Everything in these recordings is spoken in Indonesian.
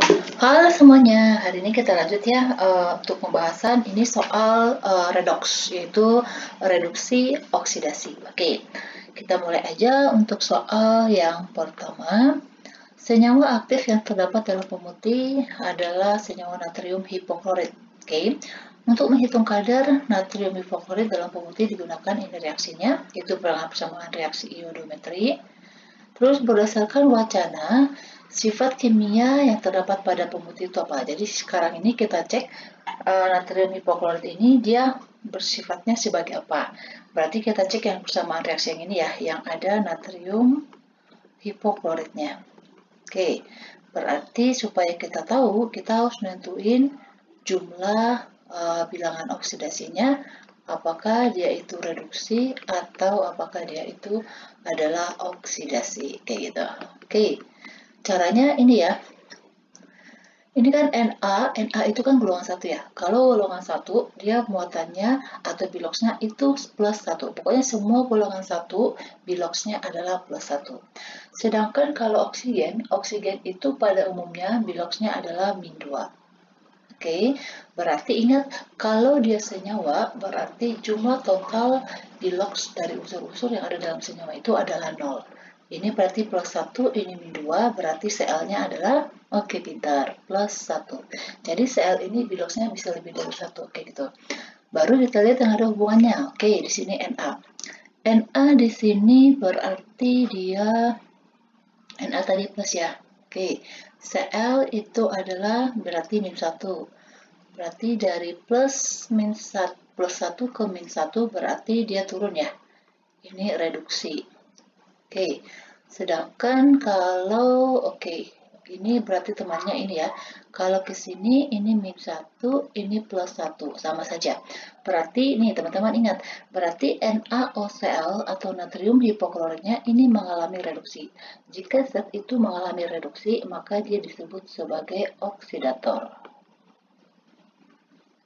Halo semuanya, hari ini kita lanjut ya untuk pembahasan ini soal redox, yaitu reduksi oksidasi. Oke, kita mulai aja untuk soal yang pertama. Senyawa aktif yang terdapat dalam pemutih adalah senyawa natrium hipoklorit. Oke, untuk menghitung kadar natrium hipoklorit dalam pemutih digunakan ini reaksinya, yaitu persamaan reaksi iodometri. Terus berdasarkan wacana, sifat kimia yang terdapat pada pemutih itu apa? Jadi sekarang ini kita cek natrium hipoklorit ini dia bersifatnya sebagai apa? Berarti kita cek yang persamaan reaksi yang ini ya, yang ada natrium hipokloritnya. Oke, berarti supaya kita tahu, kita harus nentuin jumlah bilangan oksidasinya, apakah dia itu reduksi atau apakah dia itu adalah oksidasi, kayak gitu. Oke, caranya ini ya. Ini kan Na itu kan golongan 1 ya. Kalau golongan 1, dia muatannya atau biloksnya itu plus 1. Pokoknya semua golongan 1, biloksnya adalah plus 1. Sedangkan kalau oksigen itu pada umumnya biloksnya adalah min 2. Oke, berarti ingat kalau dia senyawa, berarti jumlah total biloks dari unsur-unsur yang ada dalam senyawa itu adalah 0. Ini berarti plus 1, ini min 2, berarti Cl-nya adalah, oke pintar, plus 1. Jadi Cl ini biloksnya bisa lebih dari 1, oke gitu. Baru kita lihat yang ada hubungannya. Oke, di sini Na. Na di sini berarti dia, Na tadi plus ya. Oke, Cl itu adalah berarti min 1. Berarti dari plus 1 ke min 1 berarti dia turun ya. Ini reduksi. Oke, sedangkan kalau ini berarti temannya ini ya. Kalau ke sini ini min 1, ini plus 1, sama saja. Berarti nih teman-teman ingat, berarti NaOCl atau natrium hipokloritnya ini mengalami reduksi. Jika zat itu mengalami reduksi, maka dia disebut sebagai oksidator.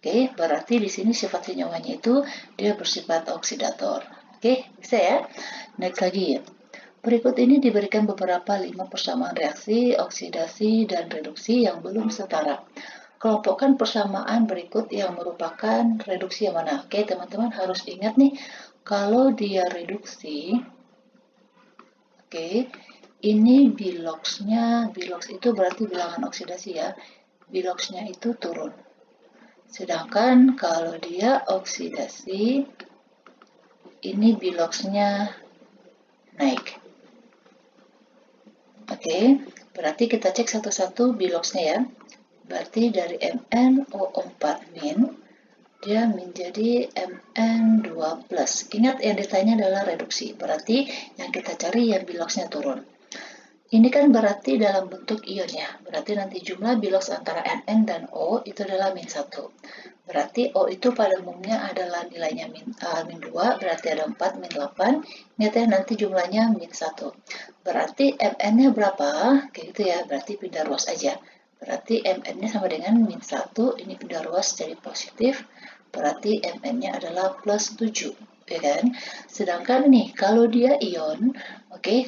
Oke, berarti di sini sifat senyawanya itu dia bersifat oksidator. Oke, bisa ya? Next lagi. Berikut ini diberikan beberapa 5 persamaan reaksi, oksidasi, dan reduksi yang belum setara. Kelompokkan persamaan berikut yang merupakan reduksi yang mana? Oke, teman-teman harus ingat nih, kalau dia reduksi, oke, ini biloksnya, biloks itu berarti bilangan oksidasi ya, biloksnya itu turun. Sedangkan kalau dia oksidasi, ini biloksnya naik. Oke, berarti kita cek satu-satu biloksnya ya. Berarti dari MnO4- dia menjadi Mn2+. Ingat yang ditanya adalah reduksi. Berarti yang kita cari yang biloksnya turun. Ini kan berarti dalam bentuk ion ya. Berarti nanti jumlah biloks antara Mn dan O itu adalah min 1. Berarti O itu pada umumnya adalah nilainya min 2, berarti ada 4, min 8. Ingat ya, nanti jumlahnya min 1. Berarti Mn-nya berapa? Kayak gitu ya, berarti pindah ruas aja. Berarti Mn-nya sama dengan min 1, ini pindah ruas jadi positif. Berarti Mn-nya adalah plus 7. Ya kan? Sedangkan nih, kalau dia ion,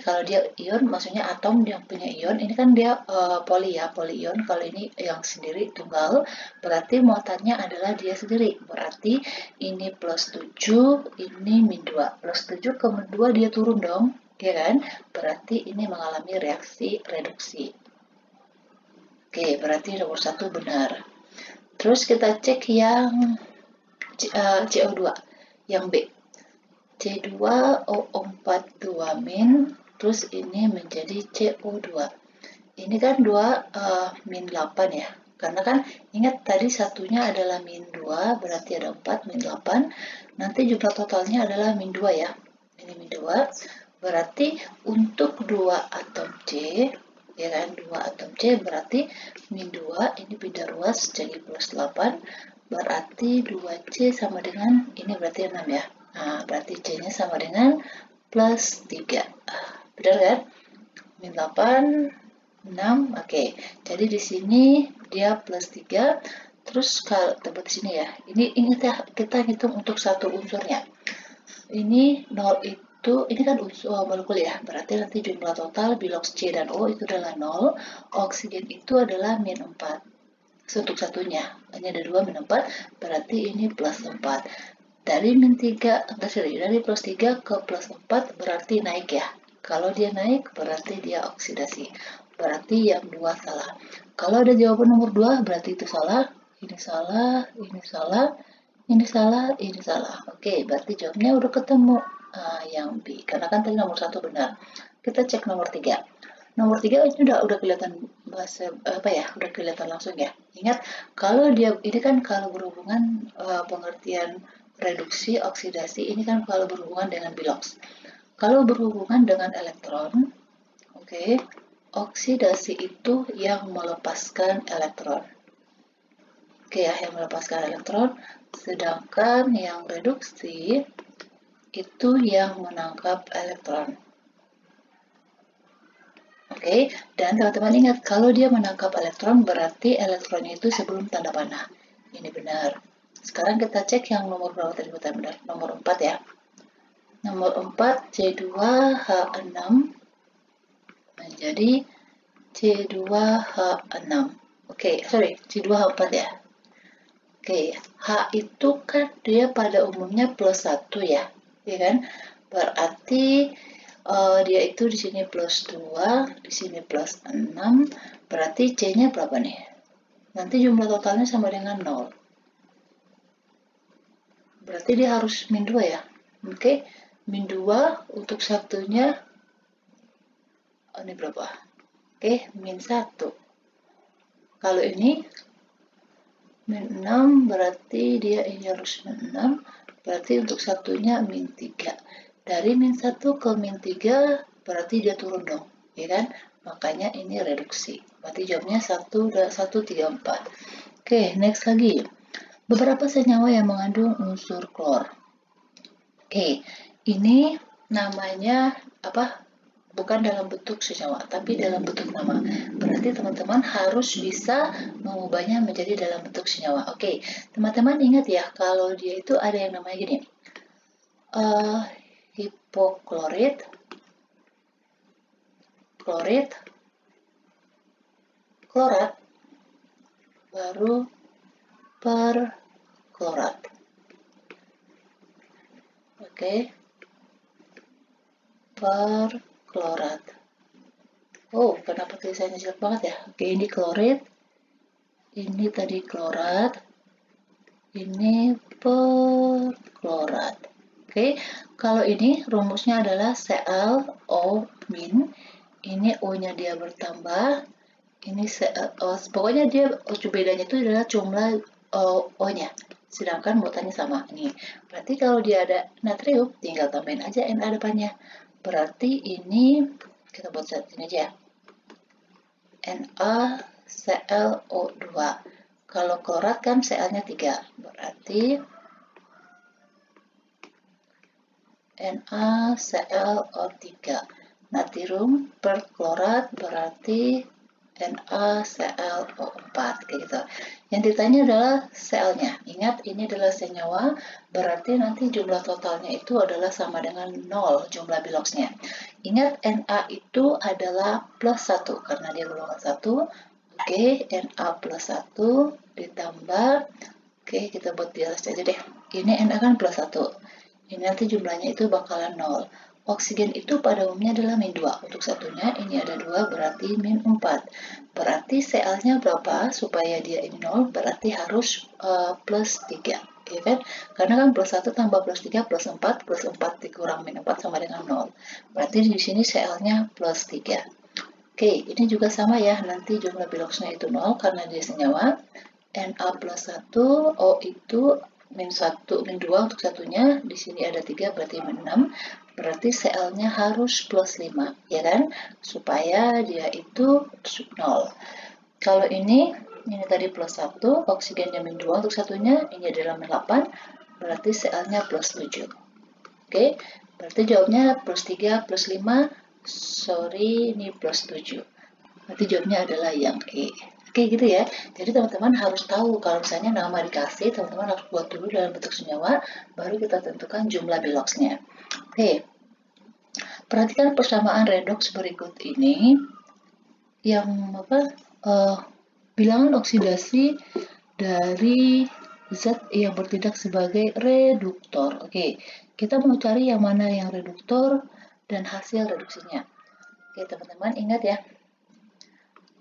kalau dia ion maksudnya atom yang punya ion, ini kan dia poli ya, polyion. Kalau ini yang sendiri tunggal, berarti muatannya adalah dia sendiri. Berarti ini plus 7, ini min 2. Plus 7 ke min 2 dia turun dong, ya kan? Berarti ini mengalami reaksi reduksi. Oke, berarti nomor 1 benar. Terus kita cek yang CO2, yang B. C2O42-, terus ini menjadi CO2. Ini kan 2 min 8 ya. Karena kan ingat tadi satunya adalah min 2, berarti ada 4, min 8. Nanti jumlah totalnya adalah min 2 ya. Ini min 2. Berarti untuk 2 atom C, ya kan, 2 atom C berarti min 2, ini pindah ruas jadi plus 8. Berarti 2C sama dengan, ini berarti 6 ya. Nah, berarti C-nya sama dengan plus 3. Benar kan? Min 8, 6, oke. Jadi di sini dia plus 3. Terus kalau tebak sini ya. Ini ingat ya, kita hitung untuk satu unsurnya. Ini 0 itu, ini kan molekul ya, berarti nanti jumlah total biloks C dan O itu adalah 0, oksigen itu adalah min 4. Untuk satunya, ini ada 2 min 4, berarti ini plus 4. Dari min 3, dari plus 3 ke plus 4 berarti naik ya. Kalau dia naik, berarti dia oksidasi. Berarti yang 2 salah. Kalau ada jawaban nomor 2, berarti itu salah, ini salah, ini salah, ini salah, ini salah. Oke, berarti jawabnya udah ketemu. Yang B, karena kan tadi nomor 1 benar. Kita cek nomor 3. Nomor 3 ini udah kelihatan bahasa udah kelihatan langsung ya. Ingat, kalau dia ini kan kalau berhubungan pengertian reduksi, oksidasi, ini kan kalau berhubungan dengan biloks. Kalau berhubungan dengan elektron, oke, oksidasi itu yang melepaskan elektron. Oke ya, yang melepaskan elektron, sedangkan yang reduksi itu yang menangkap elektron. Oke, dan teman-teman ingat, kalau dia menangkap elektron, berarti elektronnya itu sebelum tanda panah. Ini benar. Sekarang kita cek yang nomor berapa tadi benar? Nomor 4 ya. Nomor 4, C2H6 menjadi C2H6. Oke, sorry, C2H4 ya. Oke, H itu kan dia pada umumnya plus 1 ya, ya kan? Berarti dia itu di sini plus 2, di sini plus 6, berarti C-nya berapa nih? Nanti jumlah totalnya sama dengan 0. Berarti dia harus min 2 ya. Oke, min 2 untuk satunya, ini berapa? Oke, min 1. Kalau ini min 6, berarti dia ini harus min 6, berarti untuk satunya min 3. Dari min 1 ke min 3, berarti dia turun dong, ya kan? Makanya ini reduksi. Berarti jawabnya 1, 3, 4. Oke, next lagi. Beberapa senyawa yang mengandung unsur klor. Oke, ini namanya apa? Bukan dalam bentuk senyawa, tapi dalam bentuk nama. Berarti teman-teman harus bisa mengubahnya menjadi dalam bentuk senyawa. Oke, teman-teman ingat ya, kalau dia itu ada yang namanya gini. Hipoklorit, klorit, klorat, baru perklorat. Oke, perklorat. Oh, kenapa tulisannya jelek banget ya? Oke, ini klorit, ini tadi klorat, ini perklorat. Oke, kalau ini rumusnya adalah ClO-, ini O-nya dia bertambah, ini pokoknya dia bedanya itu adalah jumlah O-nya, sedangkan muatannya sama. Ini berarti kalau dia ada natrium, tinggal tambahin aja Na depannya. Berarti ini kita buat sini aja, NaClO2. Kalau klorat kan Cl-nya 3, berarti NaClO3. Natrium perklorat berarti NaClO4, kayak gitu. Yang ditanya adalah Cl-nya. Ingat, ini adalah senyawa, berarti nanti jumlah totalnya itu adalah sama dengan 0 jumlah biloksnya. Ingat, Na itu adalah plus 1 karena dia golongan 1. Oke, Na plus 1 ditambah, oke, kita buat di atas aja deh. Ini Na kan plus 1. Ini nanti jumlahnya itu bakalan 0. Oksigen itu pada umumnya adalah min 2. Untuk satunya ini ada 2, berarti min 4. Berarti Cl-nya berapa? Supaya dia ini 0, berarti harus plus 3. Ya kan? Karena kan plus 1 tambah plus 3 plus 4, plus 4 dikurang min 4 sama dengan 0. Berarti di sini Cl-nya plus 3. Oke, ini juga sama ya. Nanti jumlah biloksnya itu 0 karena dia senyawa. Na plus 1, O itu min 1, min 2 untuk satunya, di sini ada 3, berarti min 6, berarti Cl-nya harus plus 5, ya kan? Supaya dia itu 0. Kalau ini tadi plus 1, oksigennya min 2 untuk satunya, ini adalah min 8, berarti Cl-nya plus 7. Oke, berarti jawabnya plus 3, plus 5, sorry, ini plus 7. Berarti jawabnya adalah yang E. Oke, gitu ya. Jadi teman-teman harus tahu kalau misalnya nama dikasih, teman-teman harus buat dulu dalam bentuk senyawa, baru kita tentukan jumlah biloksnya. Oke, Perhatikan persamaan redoks berikut ini yang bilangan oksidasi dari zat yang bertindak sebagai reduktor. Oke, kita mau cari yang mana yang reduktor dan hasil reduksinya. Oke, teman-teman ingat ya,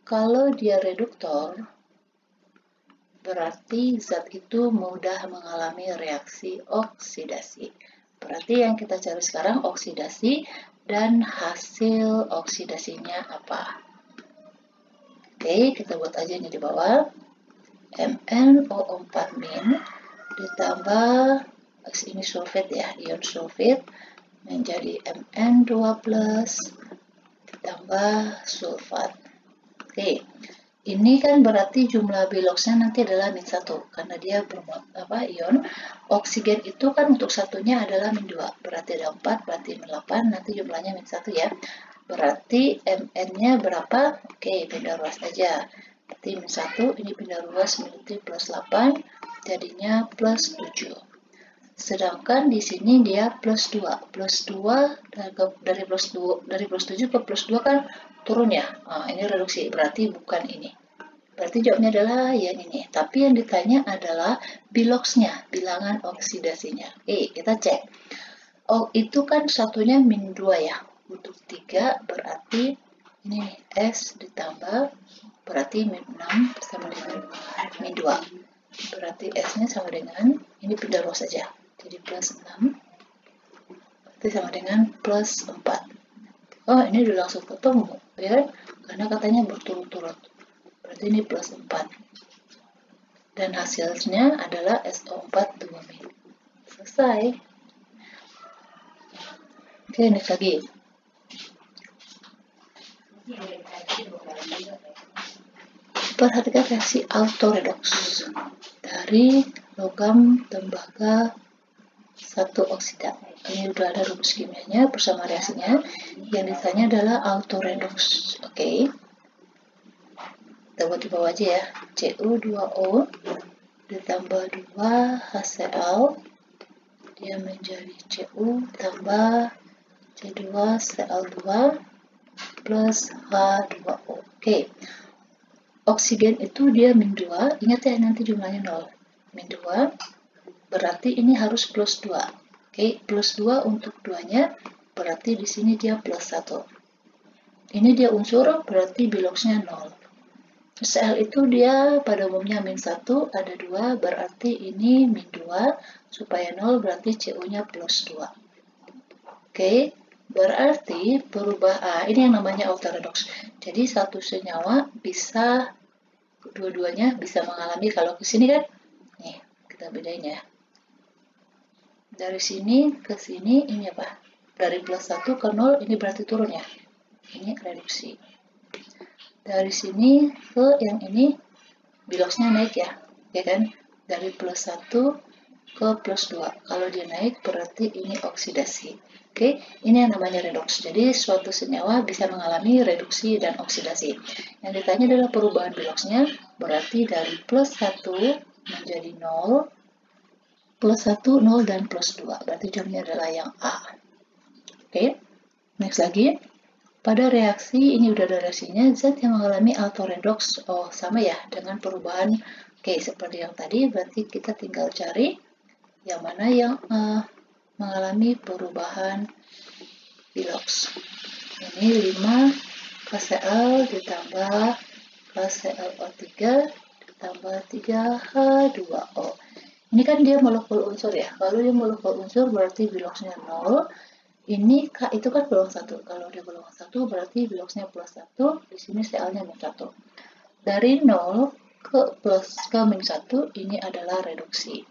kalau dia reduktor, berarti zat itu mudah mengalami reaksi oksidasi. Berarti yang kita cari sekarang oksidasi dan hasil oksidasinya apa. Oke, kita buat aja ini di bawah. MnO4- ditambah ini sulfat ya, ion sulfat menjadi Mn2+ ditambah sulfat. Oke, ini kan berarti jumlah biloksnya nanti adalah -1 karena dia ion. Oksigen itu kan untuk satunya adalah -2, berarti ada 4, berarti -8, nanti jumlahnya -1 ya. Berarti Mn-nya berapa? Oke, pindah ruas aja. Berarti -1, ini pindah ruas menjadi +8, jadinya +7. Sedangkan di sini dia +2. +2 dari +7 ke +2 kan turun ya. Nah, ini reduksi, berarti bukan ini. Berarti jawabnya adalah yang ini. Tapi yang ditanya adalah biloksnya, bilangan oksidasinya. Oke, kita cek. Oh, itu kan satunya -2 ya. Untuk 3 berarti ini S ditambah, berarti -6 sama dengan -2. Berarti S-nya sama dengan, ini pindah ruas saja. Jadi +6, berarti sama dengan +4. Oh, ini udah langsung ketemu, ya, karena katanya berturut-turut. Berarti ini +4. Dan hasilnya adalah SO4 2-. Selesai. Oke, next lagi. Perhatikan reaksi autoredox dari logam tembaga 1 oksida. Ini udah ada rumus kimianya bersama reaksinya. Yang ditanya adalah autoredox. Oke. Kita buat di bawah aja ya. Cu2O ditambah 2 HCl, dia menjadi Cu tambah C2Cl2 plus H2O. Oke. Oksigen itu dia -2, ingat ya nanti jumlahnya 0. -2, berarti ini harus +2. Oke, +2 untuk 2-nya, berarti di sini dia +1. Ini dia unsur, berarti biloksnya 0. Cl itu dia pada umumnya -1, ada 2, berarti ini -2, supaya 0 berarti Cu-nya +2. Oke, berarti perubahan, ini yang namanya autoredox. Jadi satu senyawa bisa, dua-duanya bisa mengalami, kalau ke sini kan, nih, kita bedain ya. Dari sini ke sini, ini apa? Dari +1 ke 0, ini berarti turun ya. Ini reduksi. Dari sini ke yang ini, biloksnya naik ya, ya kan? Dari +1 ke +2. Kalau dia naik, berarti ini oksidasi. Oke, ini yang namanya redoks. Jadi suatu senyawa bisa mengalami reduksi dan oksidasi. Yang ditanya adalah perubahan biloksnya, berarti dari +1 menjadi 0, +1, 0, dan +2. Berarti jawabannya adalah yang A. Oke, next lagi. Pada reaksi, ini udah ada reaksinya, zat yang mengalami autoredox, oh sama ya, dengan perubahan, oke, seperti yang tadi, berarti kita tinggal cari yang mana yang mengalami perubahan biloks. Ini 5 KCl ditambah KClO3 ditambah 3H2O. Ini kan dia molekul unsur ya. Kalau dia molekul unsur berarti biloksnya 0. Ini K itu kan golongan 1. Kalau dia golongan 1 berarti biloksnya +1. Di sini Cl-nya -1. Dari 0 ke -1 ini adalah reduksi.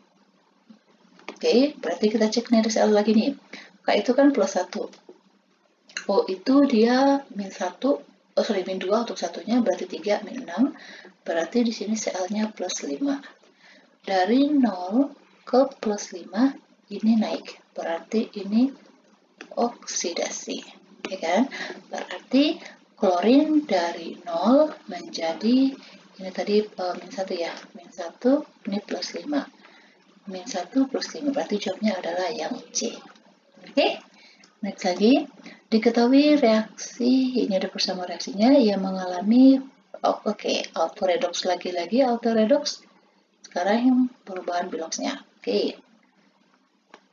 Oke, berarti kita cek nih Cl lagi nih. K itu kan +1. O itu dia -2 untuk satunya, berarti 3, -6. Berarti di sini Cl-nya +5. Dari 0 ke +5 ini naik. Berarti ini oksidasi. Ya kan? Berarti klorin dari 0 menjadi, ini tadi -1 ya. -1, ini +5. -1 +5, berarti jawabnya adalah yang C. Oke, next lagi. Diketahui reaksi, ini ada persamaan reaksinya yang mengalami autoredox, lagi-lagi autoredox. Sekarang yang perubahan biloxnya.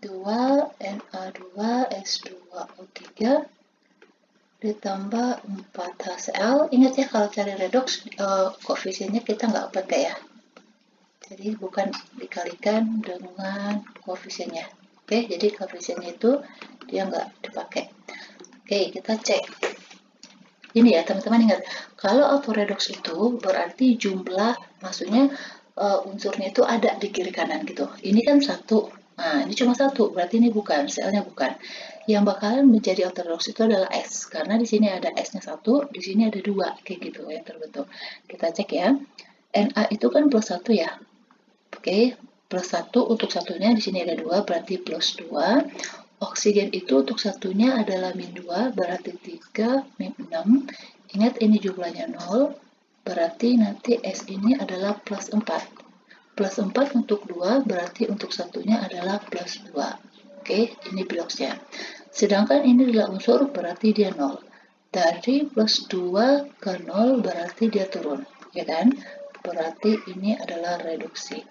2Na2S2O3 ditambah 4HCl. Ingat ya, kalau cari redox koefisiennya kita nggak pakai ya. Jadi bukan dikalikan dengan koefisiennya. Jadi koefisiennya itu dia nggak dipakai. Kita cek. Ini ya teman-teman, ingat, kalau autoredox itu berarti jumlah, maksudnya unsurnya itu ada di kiri kanan gitu. Ini kan satu. Nah, ini cuma satu, berarti ini bukan, Cl-nya bukan. Yang bakalan menjadi autoredox itu adalah S, karena di sini ada S-nya satu, di sini ada dua, kayak gitu yang terbentuk. Kita cek ya. Na itu kan plus 1 ya. Plus 1 untuk satunya di sini ada 2, berarti plus 2. Oksigen itu untuk satunya adalah min 2, berarti 3, min 6. Ingat ini jumlahnya 0, berarti nanti S ini adalah plus 4. Plus 4 untuk 2, berarti untuk satunya adalah plus 2. Ini biloxnya. Sedangkan ini adalah unsur, berarti dia 0. Dari plus 2 ke 0, berarti dia turun. Ya kan? Berarti ini adalah reduksi.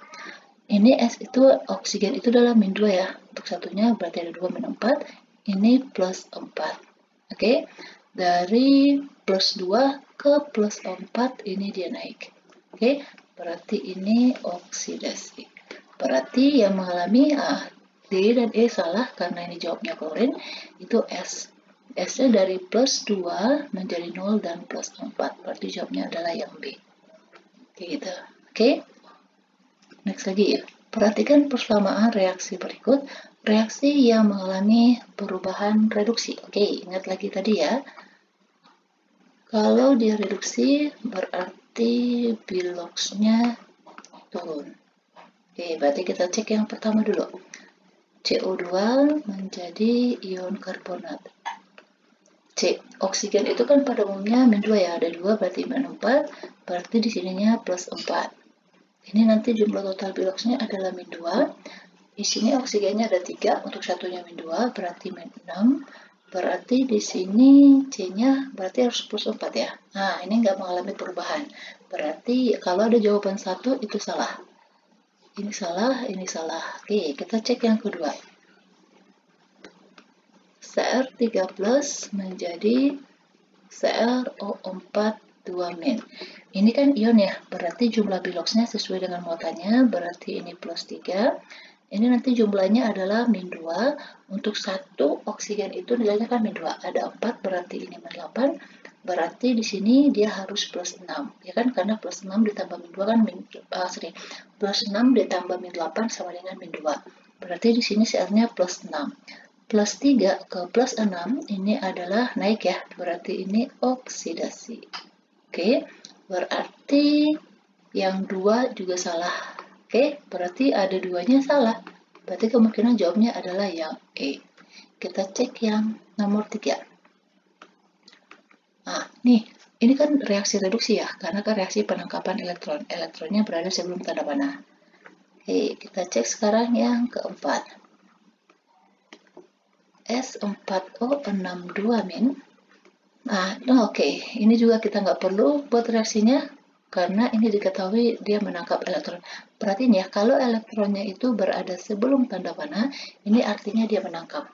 Ini S itu, oksigen itu adalah min 2 ya. Untuk satunya berarti ada 2 min 4. Ini plus 4. Dari plus 2 ke plus 4 ini dia naik. Berarti ini oksidasi. Berarti yang mengalami D dan E salah karena ini jawabnya klorin, itu S. S-nya dari plus 2 menjadi 0 dan plus 4. Berarti jawabnya adalah yang B. Gitu. Next lagi ya. Perhatikan persamaan reaksi berikut. Reaksi yang mengalami perubahan reduksi. Ingat lagi tadi ya. Kalau dia reduksi berarti biloxnya turun. Berarti kita cek yang pertama dulu. CO2 menjadi ion karbonat. Oksigen itu kan pada umumnya min 2 ya. Ada 2 berarti min 4. Berarti di sininya plus 4. Ini nanti jumlah total biloxnya adalah min 2. Di sini oksigennya ada 3, untuk satunya min 2, berarti min 6. Berarti di sini C-nya berarti harus plus 4 ya. Nah, ini nggak mengalami perubahan. Berarti kalau ada jawaban 1 itu salah. Ini salah, ini salah. Kita cek yang kedua. Cr3 plus menjadi CrO4 2-. Ini kan ion ya, berarti jumlah biloxnya sesuai dengan muatannya, berarti ini plus 3. Ini nanti jumlahnya adalah min 2. Untuk satu oksigen itu nilainya kan min 2. Ada 4, berarti ini min 8. Berarti di sini dia harus plus 6. Ya kan, karena plus 6 ditambah min 2 kan plus 6 ditambah min 8 sama dengan min 2. Berarti di sini CR-nya plus 6. Plus 3 ke plus 6 ini adalah naik ya, berarti ini oksidasi. Berarti yang 2 juga salah. Berarti ada 2-nya salah. Berarti kemungkinan jawabnya adalah yang E. Kita cek yang nomor 3. Nah, ini kan reaksi reduksi ya, karena kan reaksi penangkapan elektron. Elektronnya berada sebelum tanda panah. Kita cek sekarang yang keempat. S4O62-. Ini juga kita nggak perlu buat reaksinya, karena ini diketahui dia menangkap elektron. Perhatiin ya, kalau elektronnya itu berada sebelum tanda panah, ini artinya dia menangkap.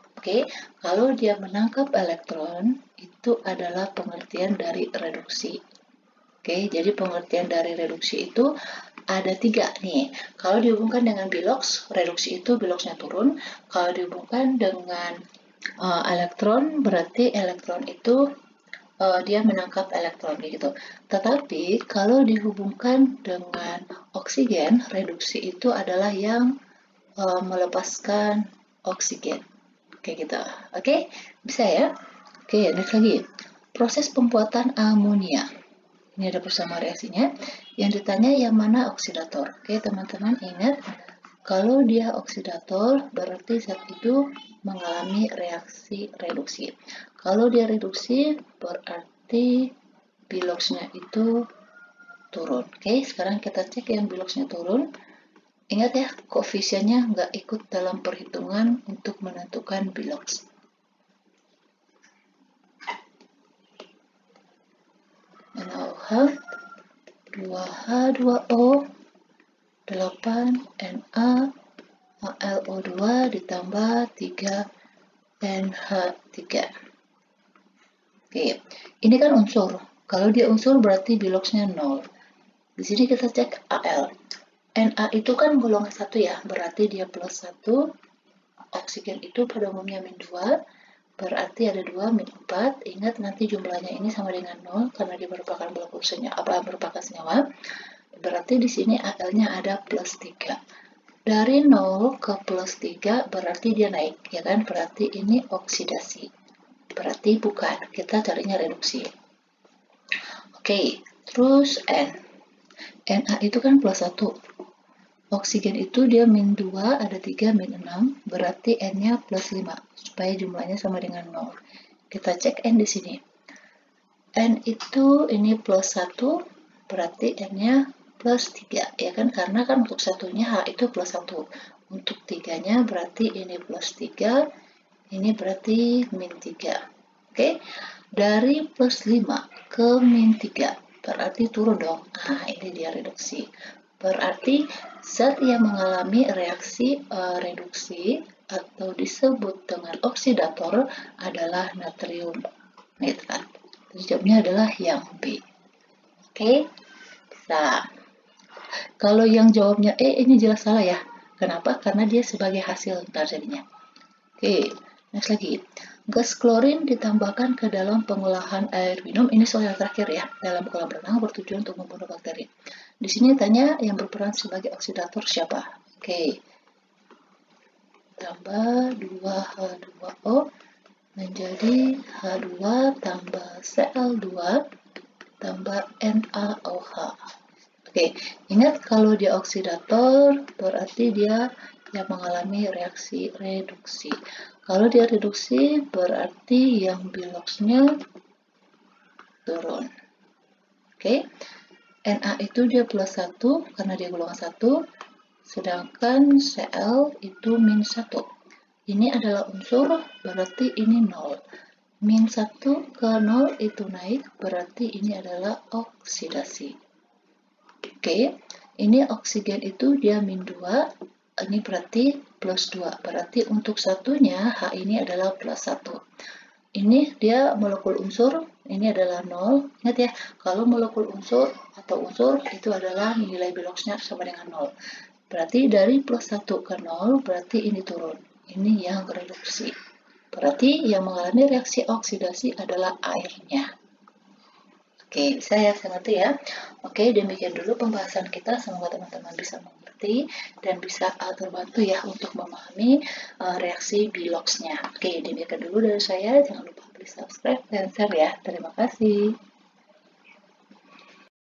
Kalau dia menangkap elektron, itu adalah pengertian dari reduksi. Jadi pengertian dari reduksi itu ada 3 nih. Kalau dihubungkan dengan bilox, reduksi itu biloxnya turun. Kalau dihubungkan dengan elektron, berarti elektron itu dia menangkap elektron gitu. Tetapi kalau dihubungkan dengan oksigen, reduksi itu adalah yang melepaskan oksigen. Gitu. Bisa ya? Next lagi. Proses pembuatan amonia. Ini ada persamaan reaksinya. Yang ditanya yang mana oksidator. Teman-teman ingat, kalau dia oksidator berarti zat itu mengalami reaksi reduksi. Kalau dia reduksi berarti biloxnya itu turun. Sekarang kita cek yang biloxnya turun. Ingat ya, koefisiennya nggak ikut dalam perhitungan untuk menentukan bilox. NaOH, 2H2O, 8 NaAlO2 ditambah 3 NH3. Oke, ini kan unsur. Kalau dia unsur berarti biloxnya 0. Di sini kita cek Al. Na itu kan golongan 1 ya, berarti dia plus 1. Oksigen itu pada umumnya min 2, berarti ada 2 min 4. Ingat nanti jumlahnya ini sama dengan 0 karena dia merupakan merupakan senyawa. Berarti di sini Al-nya ada plus 3. Dari 0 ke plus 3 berarti dia naik, ya kan? Berarti ini oksidasi. Berarti bukan, kita carinya reduksi. Oke, terus N. Na itu kan plus 1. Oksigen itu dia min 2, ada 3 min 6, berarti N-nya plus 5, supaya jumlahnya sama dengan 0. Kita cek N di sini. N itu ini plus 1, berarti N-nya plus 3, ya kan? Karena kan untuk satunya H itu plus 1. Untuk 3-nya berarti ini plus 3, ini berarti min 3. Oke, dari plus 5 ke min 3, berarti turun dong. Nah, ini dia reduksi. Berarti zat yang mengalami reaksi reduksi atau disebut dengan oksidator adalah natrium nitrat. Jadi jawabnya adalah yang B. Oke, bisa. Kalau yang jawabnya E ini jelas salah ya. Kenapa? Karena dia sebagai hasil ntar jadinya. Oke, next lagi. Gas klorin ditambahkan ke dalam pengolahan air minum. Ini soal yang terakhir ya. Dalam kolam renang bertujuan untuk membunuh bakteri. Di sini tanya yang berperan sebagai oksidator siapa? Oke. Tambah 2H2O menjadi H2 tambah Cl2 tambah NaOH. Oke, ingat kalau dia oksidator berarti dia yang mengalami reaksi reduksi. Kalau dia reduksi berarti yang biloxnya turun. Oke, Na itu dia plus 1 karena dia golongan 1, sedangkan Cl itu min 1. Ini adalah unsur, berarti ini 0. Min 1 ke 0 itu naik, berarti ini adalah oksidasi. Oke, ini oksigen itu dia min 2, ini berarti plus 2. Berarti untuk satunya H ini adalah plus 1. Ini dia molekul unsur, ini adalah 0. Ingat ya, kalau molekul unsur atau unsur itu adalah nilai biloxnya sama dengan 0. Berarti dari plus 1 ke 0, berarti ini turun. Ini yang reduksi. Berarti yang mengalami reaksi oksidasi adalah airnya. Oke, bisa ya, saya ngerti ya. Oke, demikian dulu pembahasan kita. Semoga teman-teman bisa mengerti dan bisa terbantu ya untuk memahami reaksi biloxnya. Oke, demikian dulu dari saya. Jangan lupa please subscribe dan share ya. Terima kasih.